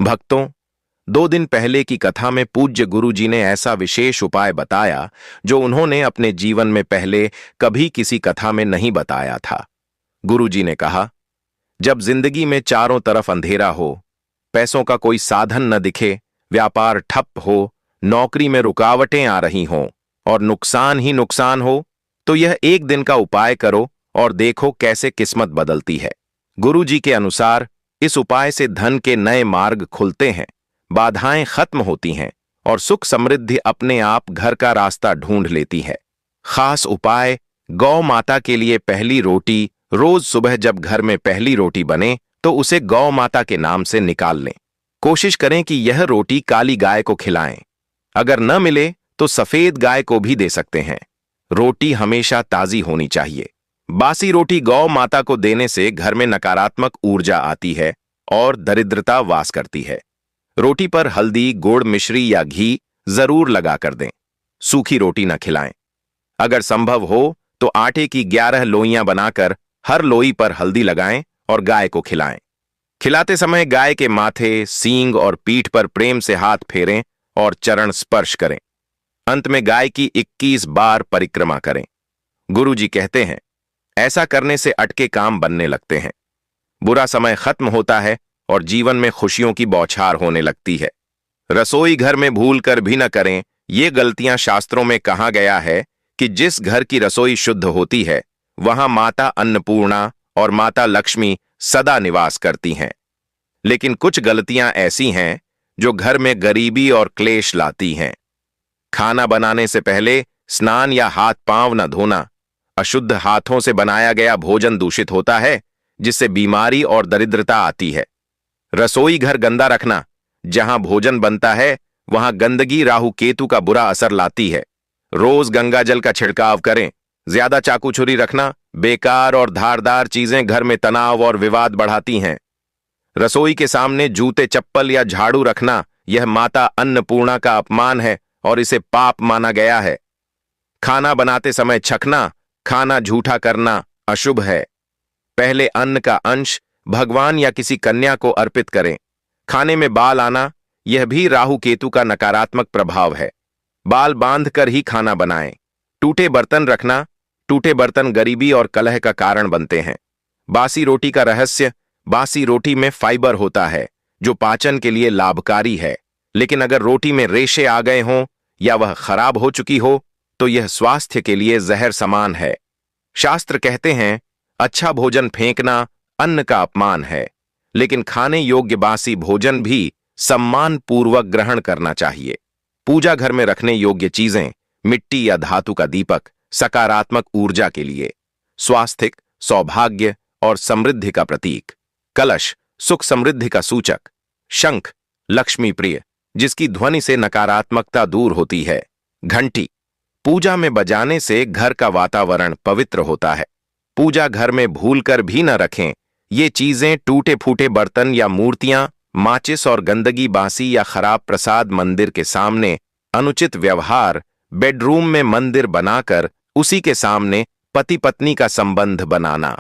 भक्तों, 2 दिन पहले की कथा में पूज्य गुरु जी ने ऐसा विशेष उपाय बताया जो उन्होंने अपने जीवन में पहले कभी किसी कथा में नहीं बताया था। गुरु जी ने कहा, जब जिंदगी में चारों तरफ अंधेरा हो, पैसों का कोई साधन न दिखे, व्यापार ठप हो, नौकरी में रुकावटें आ रही हों और नुकसान ही नुकसान हो, तो यह एक दिन का उपाय करो और देखो कैसे किस्मत बदलती है। गुरु जी के अनुसार इस उपाय से धन के नए मार्ग खुलते हैं, बाधाएं खत्म होती हैं और सुख समृद्धि अपने आप घर का रास्ता ढूंढ लेती है। खास उपाय, गौ माता के लिए पहली रोटी। रोज सुबह जब घर में पहली रोटी बने तो उसे गौ माता के नाम से निकाल लें। कोशिश करें कि यह रोटी काली गाय को खिलाएं। अगर न मिले तो सफेद गाय को भी दे सकते हैं। रोटी हमेशा ताजी होनी चाहिए। बासी रोटी गौ माता को देने से घर में नकारात्मक ऊर्जा आती है और दरिद्रता वास करती है। रोटी पर हल्दी, गुड़, मिश्री या घी जरूर लगा कर दें। सूखी रोटी न खिलाएं। अगर संभव हो तो आटे की 11 लोइयां बनाकर हर लोई पर हल्दी लगाएं और गाय को खिलाएं। खिलाते समय गाय के माथे, सींग और पीठ पर प्रेम से हाथ फेरें और चरण स्पर्श करें। अंत में गाय की 21 बार परिक्रमा करें। गुरु जी कहते हैं, ऐसा करने से अटके काम बनने लगते हैं, बुरा समय खत्म होता है और जीवन में खुशियों की बौछार होने लगती है। रसोई घर में भूल कर भी न करें। ये गलतियां शास्त्रों में कहा गया है कि जिस घर की रसोई शुद्ध होती है वहां माता अन्नपूर्णा और माता लक्ष्मी सदा निवास करती हैं। लेकिन कुछ गलतियां ऐसी हैं जो घर में गरीबी और क्लेश लाती हैं। खाना बनाने से पहले स्नान या हाथ पांव न धोना। अशुद्ध हाथों से बनाया गया भोजन दूषित होता है, जिससे बीमारी और दरिद्रता आती है। रसोई घर गंदा रखना। जहां भोजन बनता है वहां गंदगी राहु केतु का बुरा असर लाती है। रोज गंगा जल का छिड़काव करें। ज्यादा चाकू छुरी रखना, बेकार और धारदार चीजें घर में तनाव और विवाद बढ़ाती हैं। रसोई के सामने जूते, चप्पल या झाड़ू रखना यह माता अन्नपूर्णा का अपमान है और इसे पाप माना गया है। खाना बनाते समय छकना, खाना झूठा करना अशुभ है। पहले अन्न का अंश भगवान या किसी कन्या को अर्पित करें। खाने में बाल आना, यह भी राहु केतु का नकारात्मक प्रभाव है। बाल बांध कर ही खाना बनाएं। टूटे बर्तन रखना। टूटे बर्तन गरीबी और कलह का कारण बनते हैं। बासी रोटी का रहस्य, बासी रोटी में फाइबर होता है जो पाचन के लिए लाभकारी है। लेकिन अगर रोटी में रेशे आ गए हों या वह खराब हो चुकी हो तो यह स्वास्थ्य के लिए जहर समान है। शास्त्र कहते हैं, अच्छा भोजन फेंकना अन्न का अपमान है, लेकिन खाने योग्य बासी भोजन भी सम्मान पूर्वक ग्रहण करना चाहिए। पूजा घर में रखने योग्य चीजें, मिट्टी या धातु का दीपक सकारात्मक ऊर्जा के लिए। स्वास्थ्य, सौभाग्य और समृद्धि का प्रतीक। कलश, सुख समृद्धि का सूचक। शंख, लक्ष्मी प्रिय, जिसकी ध्वनि से नकारात्मकता दूर होती है। घंटी, पूजा में बजाने से घर का वातावरण पवित्र होता है। पूजा घर में भूलकर भी न रखें। ये चीजें टूटे फूटे बर्तन या मूर्तियां, माचिस और गंदगी, बासी या खराब प्रसाद, मंदिर के सामने अनुचित व्यवहार, बेडरूम में मंदिर बनाकर उसी के सामने पति पत्नी का संबंध बनाना।